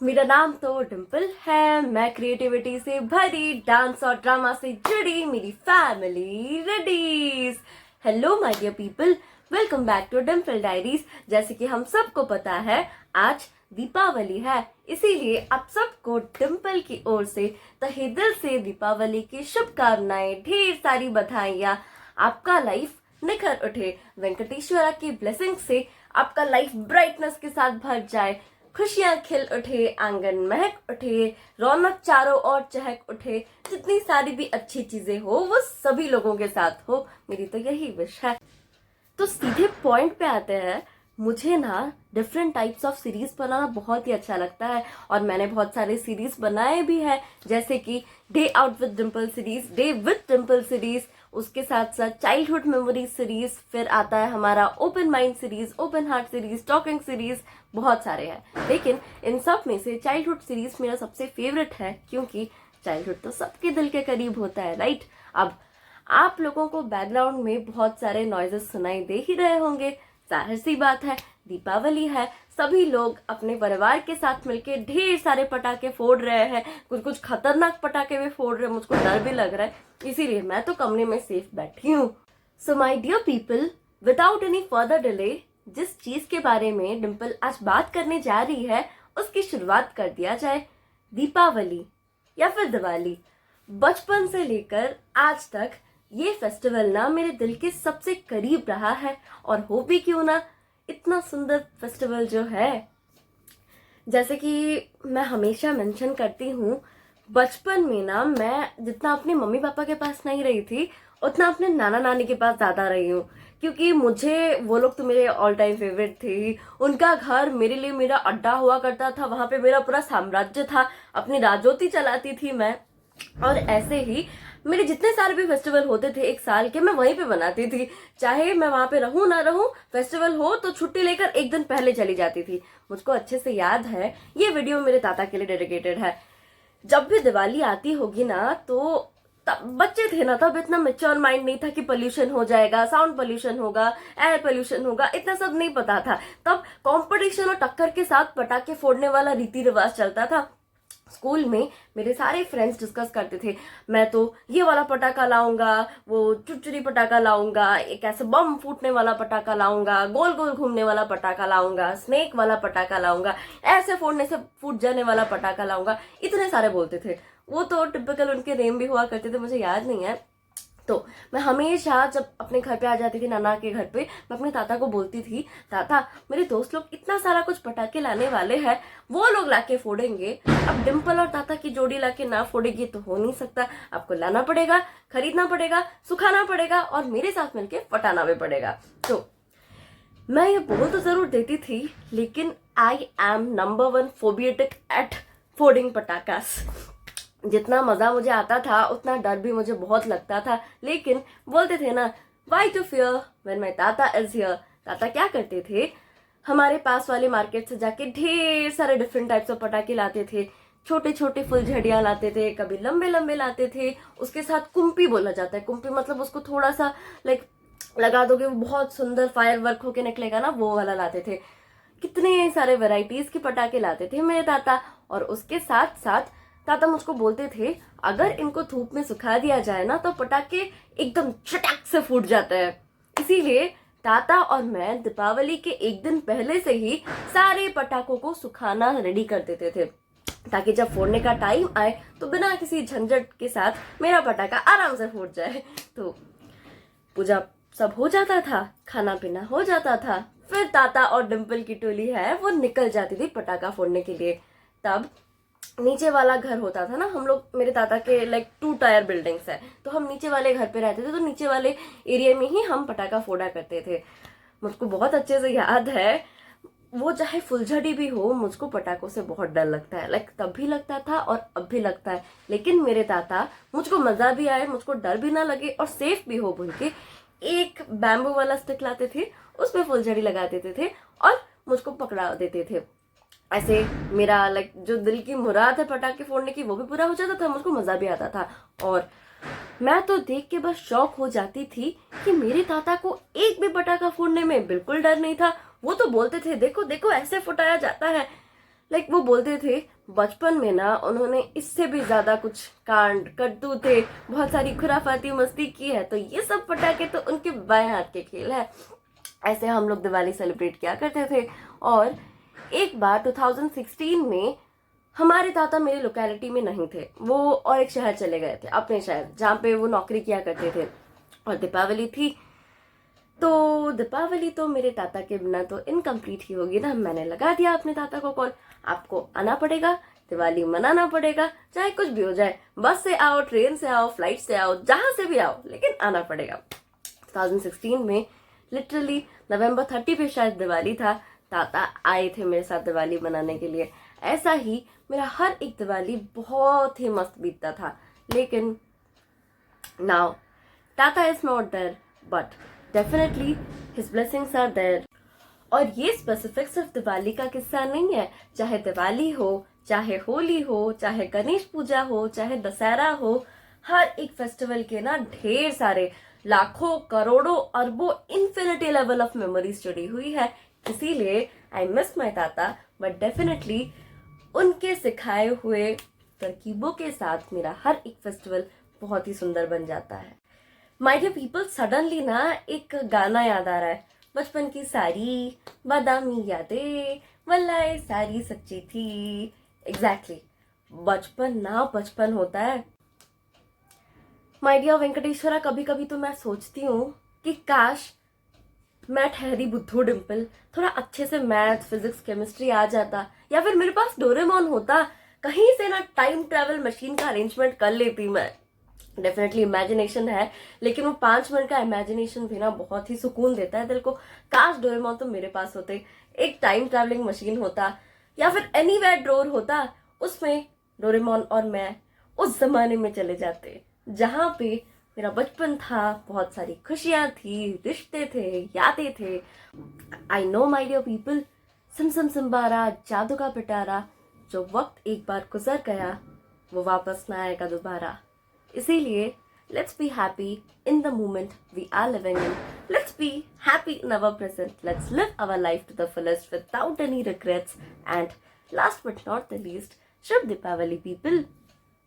मेरा नाम तो डिम्पल है। मैं क्रिएटिविटी से भरी, डांस और ड्रामा से जुड़ी मेरी फैमिली रेडीज। Hello my dear people, welcome back to Dimple diaries. जैसे कि हम सबको पता है, आज दीपावली है, इसीलिए आप सबको डिम्पल की ओर से तहे दिल से दीपावली की शुभकामनाएं, ढेर सारी बधाइयाँ। आपका लाइफ निखर उठे, वेंकटेश्वरा की ब्लेसिंग से आपका लाइफ ब्राइटनेस के साथ भर जाए, खुशियां खिल उठे, आंगन महक उठे, रौनक चारों ओर चहक उठे। जितनी सारी भी अच्छी चीजें हो वो सभी लोगों के साथ हो, मेरी तो यही विश है। तो सीधे पॉइंट पे आते हैं। मुझे ना डिफरेंट टाइप्स ऑफ सीरीज बनाना बहुत ही अच्छा लगता है और मैंने बहुत सारे सीरीज बनाए भी हैं, जैसे कि day out with Dimple series, day with Dimple series, उसके साथ साथ चाइल्डहुड मेमोरीज सीरीज, फिर आता है हमारा open mind series, open heart series, talking series, बहुत सारे हैं। लेकिन इन सब में से चाइल्डहुड सीरीज मेरा सबसे फेवरेट है, क्योंकि चाइल्डहुड तो सबके दिल के करीब होता है, राइट। अब आप लोगों को बैकग्राउंड में बहुत सारे नॉइजेस सुनाई दे ही रहे होंगे। जाहिर सी बात है, दीपावली है, सभी लोग अपने परिवार के साथ मिलके ढेर सारे पटाखे फोड़ रहे हैं। कुछ कुछ खतरनाक पटाखे भी फोड़ रहे हैं, मुझको डर भी लग रहा है, इसीलिए मैं तो कमरे में सेफ बैठी हूँ। So my dear people, without any further delay, जिस चीज के बारे में डिम्पल आज बात करने जा रही है, उसकी शुरुआत कर दिया जाए। दीपावली या फिर दिवाली, बचपन से लेकर आज तक ये फेस्टिवल ना मेरे दिल के सबसे करीब रहा है। और हो भी क्यों ना, इतना सुंदर फेस्टिवल जो है। जैसे कि मैं हमेशा मेंशन करती हूँ, बचपन में ना मैं जितना अपने मम्मी पापा के पास नहीं रही थी, उतना अपने नाना नानी के पास ज्यादा रही हूँ। क्योंकि मुझे वो लोग तो मेरे ऑल टाइम फेवरेट थे। उनका घर मेरे लिए मेरा अड्डा हुआ करता था, वहां पे मेरा पूरा साम्राज्य था, अपनी राजोती चलाती थी मैं। और ऐसे ही मेरे जितने सारे भी फेस्टिवल होते थे एक साल के, मैं वहीं पे बनाती थी। चाहे मैं वहां पे रहूं ना रहूं, फेस्टिवल हो तो छुट्टी लेकर एक दिन पहले चली जाती थी। मुझको अच्छे से याद है, ये वीडियो मेरे ताता के लिए डेडिकेटेड है। जब भी दिवाली आती होगी ना, तो तब बच्चे थे ना, तब इतना मेच्योर माइंड नहीं था कि पोल्यूशन हो जाएगा, साउंड पोल्यूशन होगा, एयर पोल्यूशन होगा, इतना सब नहीं पता था। तब कंपटीशन और टक्कर के साथ पटाखे फोड़ने वाला रीति रिवाज चलता था। स्कूल में मेरे सारे फ्रेंड्स डिस्कस करते थे, मैं तो ये वाला पटाखा लाऊंगा, वो चुरचुरी पटाखा लाऊंगा, एक ऐसे बम फूटने वाला पटाखा लाऊंगा, गोल गोल घूमने वाला पटाखा लाऊंगा, स्नेक वाला पटाखा लाऊंगा, ऐसे फोड़ने से फूट जाने वाला पटाखा लाऊंगा, इतने सारे बोलते थे। वो तो टिपिकल उनके नेम भी हुआ करते थे, मुझे याद नहीं है। तो मैं हमेशा जब अपने घर पे आ जाती थी, नाना के घर पे, मैं अपने ताता को बोलती थी, ताता मेरे दोस्त लोग इतना सारा कुछ पटाखे लाने वाले हैं, वो लोग लाके फोड़ेंगे, अब डिम्पल और ताता की जोड़ी लाके ना फोड़ेगी तो हो नहीं सकता, आपको लाना पड़ेगा, खरीदना पड़ेगा, सुखाना पड़ेगा और मेरे साथ मिलके फटाना भी पड़ेगा। तो मैं ये बोल तो जरूर देती थी, लेकिन आई एम नंबर 1 फोबिएटिक एट फोर्डिंग पटाखास। जितना मजा मुझे आता था, उतना डर भी मुझे बहुत लगता था। लेकिन बोलते थे ना, why to fear when my ताता इज हियर। ताता क्या करते थे, हमारे पास वाले मार्केट से जाके ढेर सारे डिफरेंट टाइप्स ऑफ पटाखे लाते थे। छोटे छोटे फुलझड़ियां लाते थे, कभी लंबे लंबे लाते थे, उसके साथ कुंपी बोला जाता है। कुंपी मतलब उसको थोड़ा सा लाइक लगा दोगे, वो बहुत सुंदर फायर वर्क होके निकलेगा ना, वो वाला लाते थे। कितने सारे वेराइटीज के पटाखे लाते थे मेरे ताता। और उसके साथ साथ ताता मुझको बोलते थे, अगर इनको धूप में सुखा दिया जाए ना, तो पटाखे एकदम चटक से फूट जाते हैं। इसीलिए ताता और मैं दीपावली के एक दिन पहले से ही सारे पटाखों को सुखाना रेडी कर देते थे, ताकि जब फोड़ने का टाइम आए तो बिना किसी झंझट के साथ मेरा पटाखा आराम से फूट जाए। तो पूजा सब हो जाता था, खाना पीना हो जाता था, फिर ताता और डिम्पल की टोली है वो निकल जाती थी पटाखा फोड़ने के लिए। तब नीचे वाला घर होता था ना, हम लोग, मेरे ताता के लाइक 2 टायर बिल्डिंग्स है, तो हम नीचे वाले घर पे रहते थे, तो नीचे वाले एरिया में ही हम पटाखा फोड़ा करते थे। मुझको बहुत अच्छे से याद है, वो चाहे फुलझड़ी भी हो, मुझको पटाखों से बहुत डर लगता है। लाइक तब भी लगता था और अब भी लगता है। लेकिन मेरे ताता मुझको मजा भी आए, मुझको डर भी ना लगे और सेफ भी हो बोल के एक बैम्बू वाला स्टिक लाते थे, उसमें फुलझड़ी लगा देते थे और मुझको पकड़ा देते थे। ऐसे मेरा लाइक जो दिल की मुराद है पटाखे फोड़ने की, वो भी पूरा हो जाता था, मुझको मजा भी आता था। और मैं तो देख के बस शॉक हो जाती थी कि मेरे ताता को एक भी पटाखा फोड़ने में बिल्कुल डर नहीं था। वो तो बोलते थे, देखो देखो ऐसे फुटाया जाता है। लाइक वो बोलते थे बचपन में ना उन्होंने इससे भी ज्यादा कुछ कांड करतूते बहुत सारी खुराफाती मस्ती की है, तो ये सब पटाखे तो उनके बाएं हाथ के खेल है। ऐसे हम लोग दिवाली सेलिब्रेट किया करते थे। और एक बार 2016 में हमारे ताता मेरे लोकेलिटी में नहीं थे, वो और एक शहर चले गए थे, अपने शहर जहाँ पे वो नौकरी किया करते थे, और दीपावली थी। तो दीपावली तो मेरे ताता के बिना तो इनकम्प्लीट ही होगी ना। मैंने लगा दिया अपने ताता को कॉल, आपको आना पड़ेगा, दिवाली मनाना पड़ेगा, चाहे कुछ भी हो जाए, बस से आओ, ट्रेन से आओ, फ्लाइट से आओ, जहां से भी आओ, लेकिन आना पड़ेगा। 2016 में लिटरली नवंबर 30 पे शायद दिवाली था, ताता आए थे मेरे साथ दिवाली मनाने के लिए। ऐसा ही मेरा हर एक दिवाली बहुत ही मस्त बीतता था। लेकिन नाउ ताता is not there, but definitely his blessings are there. और ये स्पेसिफिक सिर्फ दिवाली का किस्सा नहीं है, चाहे दिवाली हो, चाहे होली हो, चाहे गणेश पूजा हो, चाहे दशहरा हो, हर एक फेस्टिवल के ना ढेर सारे लाखों करोड़ों अरबों इन्फिनिटी लेवल ऑफ मेमोरीज जुड़ी हुई है। इसीलिए आई मिस माई ताता, बट डेफिनेटली उनके सिखाए हुए तरकीबों के साथ मेरा हर एक फेस्टिवल बहुत ही सुंदर बन जाता है। माय डियर पीपल, सडनली ना एक गाना याद आ रहा है, बचपन की सारी बादामी यादें वल्लाह सारी सच्ची थी। एग्जैक्टली बचपन ना बचपन होता है। माय डियर वेंकटेश्वरा, कभी कभी तो मैं सोचती हूँ कि काश मैं ठहरी बुद्धू डिम्पल थोड़ा अच्छे से मैथ्स, फिजिक्स, केमिस्ट्री आ जाता, या फिर मेरे पास डोरेमोन होता, कहीं से ना टाइम ट्रेवल मशीन का अरेंजमेंट कर लेती मैं। डेफिनेटली इमेजिनेशन है, लेकिन वो 5 मिनट का इमेजिनेशन भी ना बहुत ही सुकून देता है दिल को। काश डोरेमोन तो मेरे पास होते, एक टाइम ट्रैवलिंग मशीन होता, या फिर एनीवेयर ड्रोर होता, उसमें डोरेमोन और मैं उस जमाने में चले जाते जहां पे मेरा बचपन था, बहुत सारी खुशियां थी, रिश्ते थे, यादें थे। I know my dear people, सिम सिम्बारा जादू का पिटारा, जो वक्त एक बार गुजर गया वो वापस ना आएगा दोबारा। इसीलिए let's be happy in the moment we are living in. Let's be happy in our present. Let's live our life to the fullest without any regrets. And last but not the least, Shubh Deepavali people.